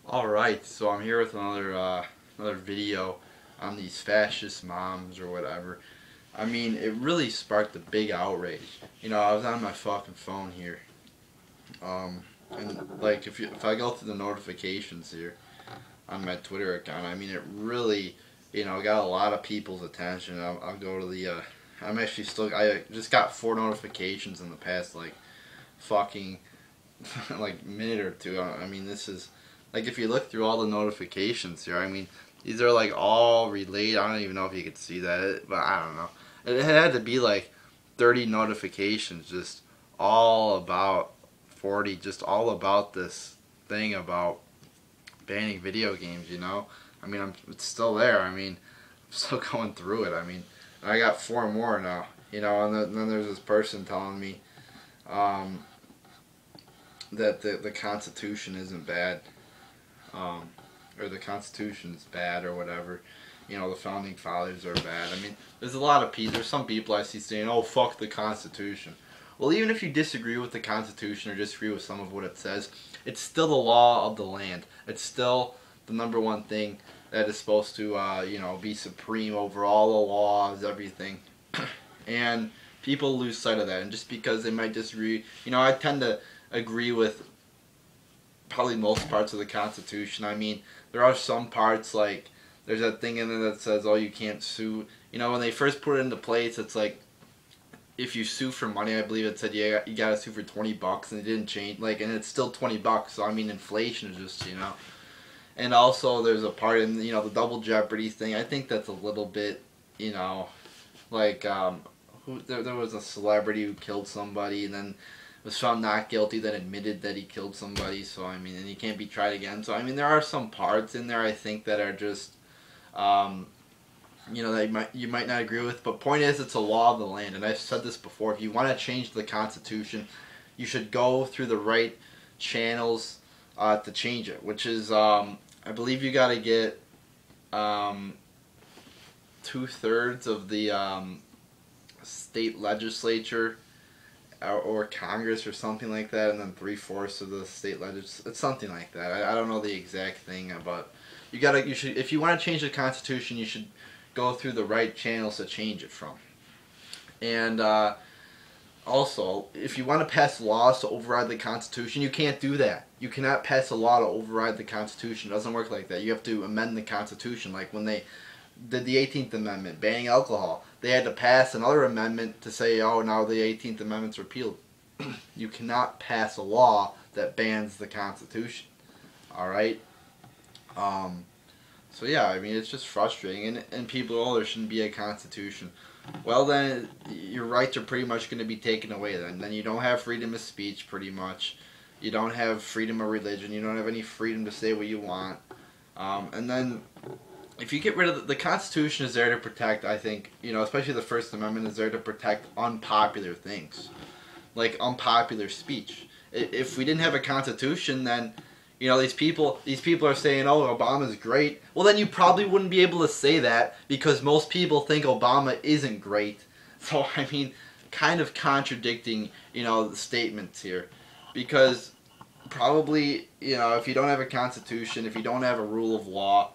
Alright, so I'm here with another video on these fascist moms or whatever. I mean, it really sparked a big outrage. I was on my fucking phone here. And like if I go through the notifications here on my Twitter account, I mean it really, got a lot of people's attention. I'll go to the I just got 4 notifications in the past like fucking like minute or two. I mean, this is like if you look through all the notifications here. I mean, these are like all related. I don't even know if you could see that, but I don't know. It had to be like 30 notifications, just all about 40, just all about this thing about banning video games. I mean, it's still there. I mean, I'm still going through it. I mean, I got 4 more now. And then there's this person telling me. That the Constitution isn't bad, or the Constitution is bad or whatever. The founding fathers are bad. I mean, there's some people I see saying, "Oh, fuck the Constitution." Well, even if you disagree with the Constitution or disagree with some of what it says, it's still the law of the land. It's still the number one thing that is supposed to, be supreme over all the laws, everything. And people lose sight of that. And just because they might disagree, I tend to agree with probably most parts of the Constitution. I mean, there are some parts like there's that thing in there that says, "Oh, you can't sue." When they first put it into place, it's like if you sue for money, I believe it said you gotta sue for $20, and it didn't change. Like, and it's still $20. So I mean, inflation is just. And also there's a part in the double jeopardy thing. I think that's a little bit like there was a celebrity who killed somebody and then was found not guilty, then admitted that he killed somebody. So I mean, and he can't be tried again. So I mean, there are some parts in there I think that are just, that you might not agree with. But point is, it's a law of the land, and I've said this before. If you want to change the Constitution, you should go through the right channels to change it. Which is, I believe you got to get 2/3 of the state legislature or Congress or something like that, and then 3/4 of the state legislature. It's something like that. I don't know the exact thing, but you should, if you want to change the Constitution, you should go through the right channels to change it from. And also, if you want to pass laws to override the Constitution, you can't do that. You cannot pass a law to override the Constitution. It doesn't work like that. You have to amend the Constitution. Like when they did the 18th Amendment, banning alcohol, they had to pass another amendment to say, "Oh, now the 18th Amendment's repealed." You cannot pass a law that bans the Constitution. All right. So yeah, I mean, it's just frustrating, and people, "Oh, there shouldn't be a Constitution." Well, then your rights are pretty much going to be taken away. Then you don't have freedom of speech, pretty much. You don't have freedom of religion. You don't have any freedom to say what you want. And then if you get rid of the Constitution is there to protect, I think, especially the First Amendment is there to protect unpopular things, like unpopular speech. If we didn't have a Constitution, then, these people are saying, "Oh, Obama's great." Well, then you probably wouldn't be able to say that because most people think Obama isn't great. So, I mean, kind of contradicting, the statements here. Because probably, if you don't have a Constitution, if you don't have a rule of law,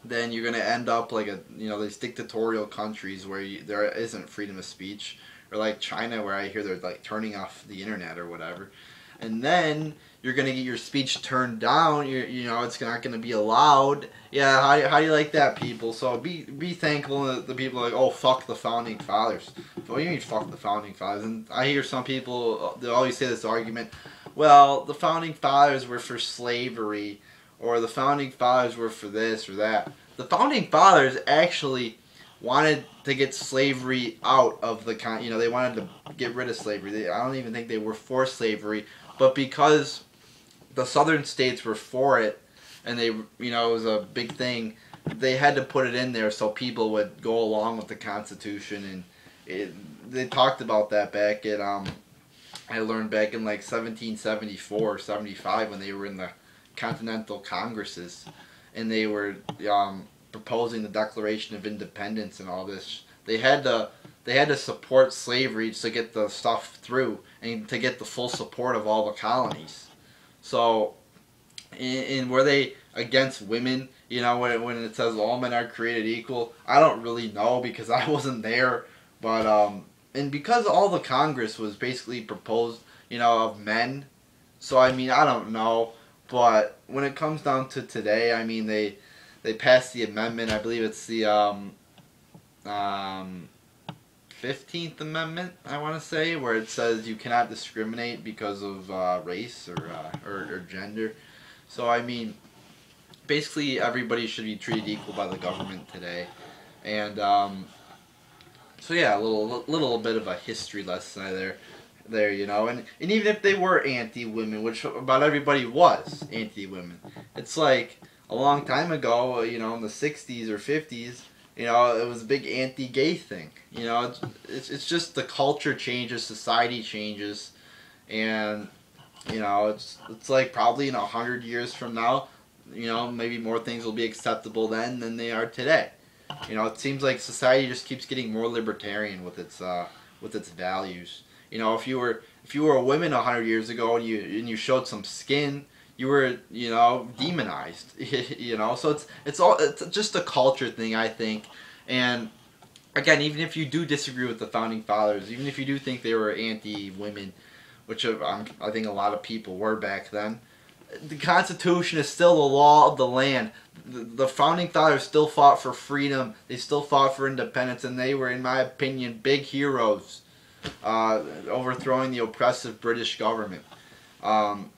then you're going to end up like these dictatorial countries where there isn't freedom of speech, or like China where I hear they're like turning off the internet or whatever, and then you're going to get your speech turned down. It's not going to be allowed. Yeah, how do you like that, people? So be thankful that the people are like, "Oh, fuck the founding fathers." What do you mean fuck the founding fathers? And I hear some people, they always say this argument, "Well, the founding fathers were for slavery," or "the founding fathers were for this or that." The founding fathers actually wanted to get slavery out of the they wanted to get rid of slavery. I don't even think they were for slavery, but because the southern states were for it, and it was a big thing, they had to put it in there so people would go along with the Constitution. And they talked about that back at I learned back in like 1774 or 75 when they were in the Continental Congresses, and they were proposing the Declaration of Independence and all this. They had to support slavery to get the stuff through and to get the full support of all the colonies. So And were they against women? You know, when it says all men are created equal, I don't really know because I wasn't there. But and because all the Congress was basically proposed, you know, of men. So I mean, I don't know. But when it comes down to today, I mean, they passed the amendment. I believe it's the um, 15th Amendment, I want to say, where it says you cannot discriminate because of race or gender. So, I mean, basically everybody should be treated equal by the government today. And so, yeah, a little bit of a history lesson there, you know. And even if they were anti-women, which about everybody was anti-women, it's like a long time ago, you know, in the 60s or 50s, you know, it was a big anti-gay thing. You know, it's just the culture changes, society changes, and you know, it's like probably in 100 years from now, you know, maybe more things will be acceptable then than they are today. You know, it seems like society just keeps getting more libertarian with its values. You know, if you were a woman 100 years ago and you showed some skin, you were, you know, demonized. You know, so it's just a culture thing, I think. And again, even if you do disagree with the founding fathers, even if you do think they were anti-women, which I think a lot of people were back then, the Constitution is still the law of the land. The founding fathers still fought for freedom. They still fought for independence, and they were, in my opinion, big heroes, overthrowing the oppressive British government. And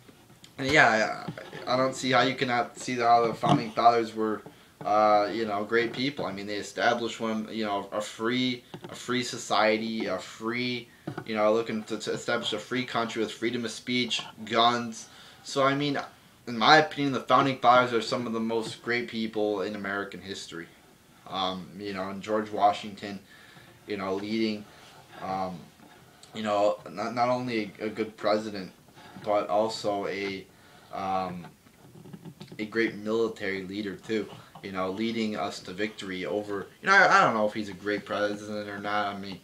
yeah, I don't see how you cannot see how the founding fathers were, you know, great people. I mean, they established you know, a free society, a free, you know, looking to establish a free country with freedom of speech, guns. So I mean, in my opinion, the founding fathers are some of the most great people in American history. You know, and George Washington, you know, leading, you know, not only a good president, but also a great military leader too. You know, leading us to victory over. You know, I don't know if he's a great president or not. I mean,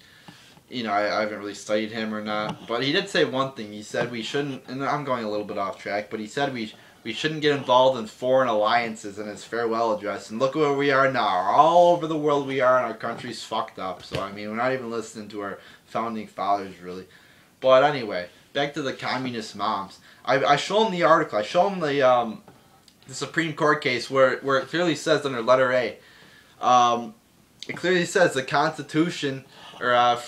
you know, I haven't really studied him or not. But he did say one thing. He said we shouldn't. And I'm going a little bit off track. But he said we shouldn't get involved in foreign alliances in his farewell address. And look where we are now. All over the world we are, and our country's fucked up. So I mean, we're not even listening to our founding fathers really. But anyway, back to the communist moms. I show them the article. I show them the Supreme Court case where it clearly says under letter A, it clearly says the Constitution or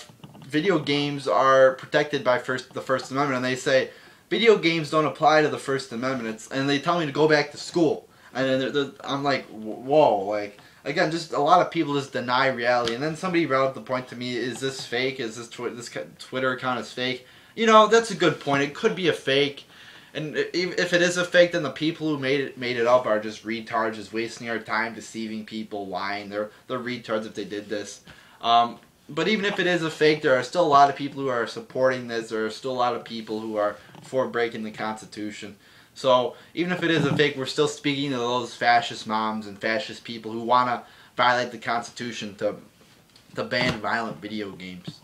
video games are protected by the First Amendment, and they say video games don't apply to the First Amendment. And they tell me to go back to school, and then I'm like, whoa, like. Again, just a lot of people just deny reality. And then somebody brought up the point to me, is this fake? Is this Twitter account is fake? You know, that's a good point. It could be a fake. And if it is a fake, then the people who made it up are just retards, just wasting our time, deceiving people, lying. They're retards if they did this. But even if it is a fake, there are still a lot of people who are supporting this. There are still a lot of people who are for breaking the Constitution. So even if it is a fake, we're still speaking to those fascist moms and fascist people who want to violate the Constitution to ban violent video games.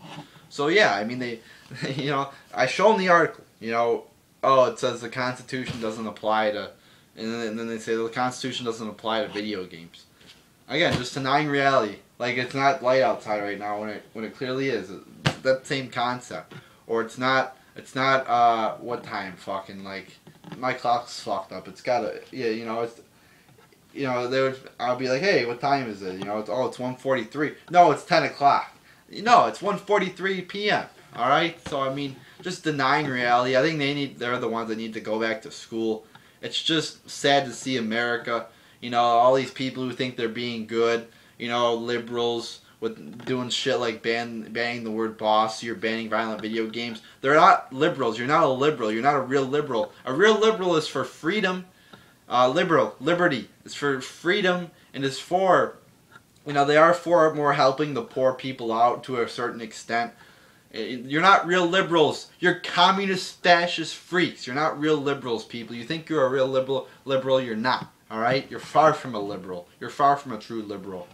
So yeah, I mean they you know, I show them the article. You know, oh, it says the Constitution doesn't apply to, and then they say the Constitution doesn't apply to video games. Again, just denying reality. Like it's not light outside right now when it clearly is. That same concept. Or it's not what time fucking like. My clock's fucked up. It's gotta, yeah, you know, it's, you know, I'll be like, hey, what time is it? You know, it's 1:43. No, it's 10 o'clock. No, it's 1:43 p.m. All right. So I mean, just denying reality. I think they're the ones that need to go back to school. It's just sad to see America. You know, all these people who think they're being good. You know, liberals with doing shit like banning the word boss, you're banning violent video games. They're not liberals. You're not a liberal. You're not a real liberal. A real liberal is for freedom. Liberty is for freedom, and is for, you know, they are for more helping the poor people out to a certain extent. You're not real liberals. You're communist, fascist freaks. You're not real liberals, people. You think you're a real liberal, you're not. All right? You're far from a liberal. You're far from a true liberal.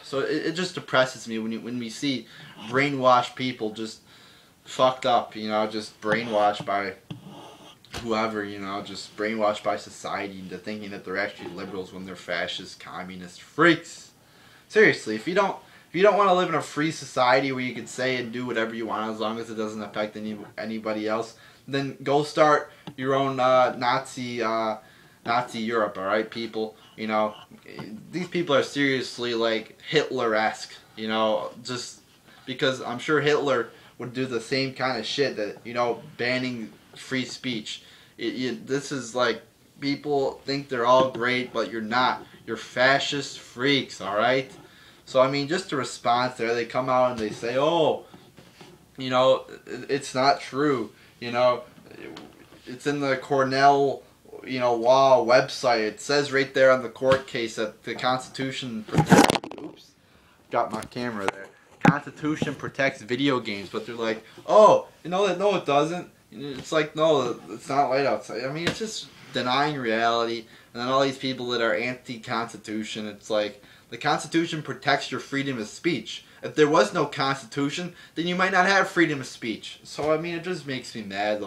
So it just depresses me when we see brainwashed people just fucked up, you know, just brainwashed by whoever, just brainwashed by society into thinking that they're actually liberals when they're fascist, communist freaks. Seriously, if you don't want to live in a free society where you can say and do whatever you want as long as it doesn't affect anybody else, then go start your own Nazi Europe, all right, people. These people are seriously like Hitler-esque, just because I'm sure Hitler would do the same kind of shit that, banning free speech. This is like, people think they're all great, but you're not. You're fascist freaks, all right? So, I mean, just a response there, they come out and they say, oh, it's not true. It's in the Cornell, law website. It says right there on the court case that the Constitution protects, oops, got my camera there. Constitution protects video games, but they're like, oh, no, it doesn't. It's like, no, it's not light outside. I mean, it's just denying reality. And then all these people that are anti-Constitution, it's like, the Constitution protects your freedom of speech. If there was no Constitution, then you might not have freedom of speech. So, I mean, it just makes me mad.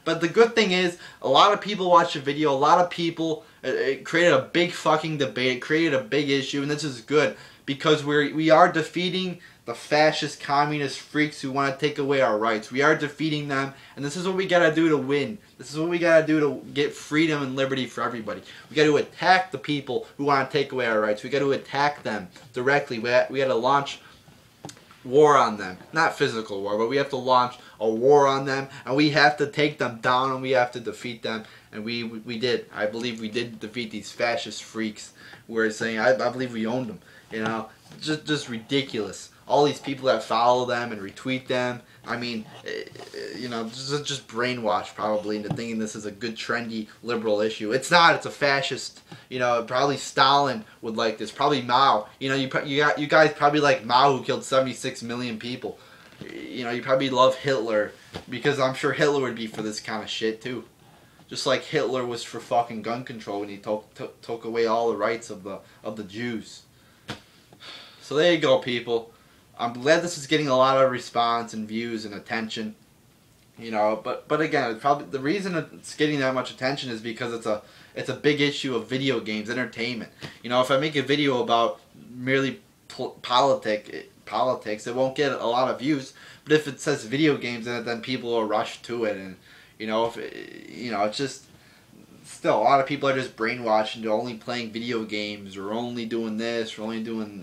But the good thing is, a lot of people watch the video. A lot of people, it created a big fucking debate. It created a big issue, and this is good. Because we are defeating the fascist, communist freaks who want to take away our rights. We are defeating them, and this is what we gotta do to win. This is what we gotta do to get freedom and liberty for everybody. We gotta attack the people who want to take away our rights. We gotta attack them directly. We gotta launch war on them. Not physical war, but we have to launch a war on them, and we have to take them down, and we have to defeat them. And we did. I believe we did defeat these fascist freaks. We're saying, I believe we owned them. Just ridiculous. All these people that follow them and retweet them, I mean, just brainwashed probably into thinking this is a good, trendy, liberal issue. It's not. It's a fascist. Probably Stalin would like this. Probably Mao. You guys probably like Mao, who killed 76 million people. You probably love Hitler because I'm sure Hitler would be for this kind of shit too. Just like Hitler was for fucking gun control when he took away all the rights of the Jews. So there you go, people. I'm glad this is getting a lot of response and views and attention. But again, probably the reason it's getting that much attention is because it's a big issue of video games, entertainment. If I make a video about merely politics, it won't get a lot of views. But if it says video games in it, then people will rush to it, and it's just. Still, a lot of people are just brainwashed into only playing video games, or only doing this, or only doing,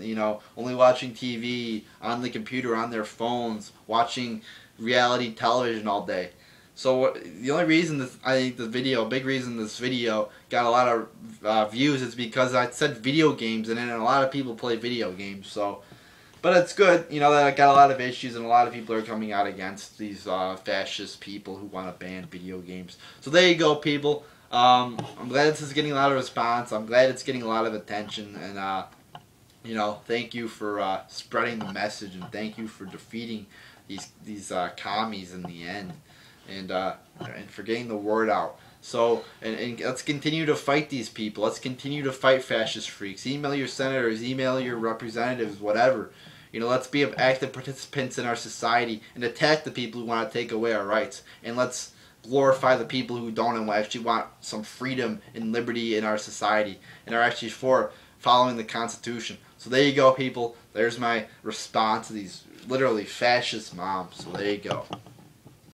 only watching TV on the computer, on their phones, watching reality television all day. So the only reason I think a big reason this video got a lot of views is because I said video games, and a lot of people play video games. So, but it's good, that it got a lot of issues, and a lot of people are coming out against these fascist people who want to ban video games. So there you go, people. I'm glad this is getting a lot of response. I'm glad it's getting a lot of attention, and thank you for spreading the message, and thank you for defeating these commies in the end, and for getting the word out. So, and let's continue to fight these people. Let's continue to fight fascist freaks. Email your senators, email your representatives, whatever. Let's be active participants in our society and attack the people who want to take away our rights, and let's glorify the people who don't and actually want some freedom and liberty in our society and are actually for following the Constitution. So there you go, people. There's my response to these literally fascist mobs. So there you go.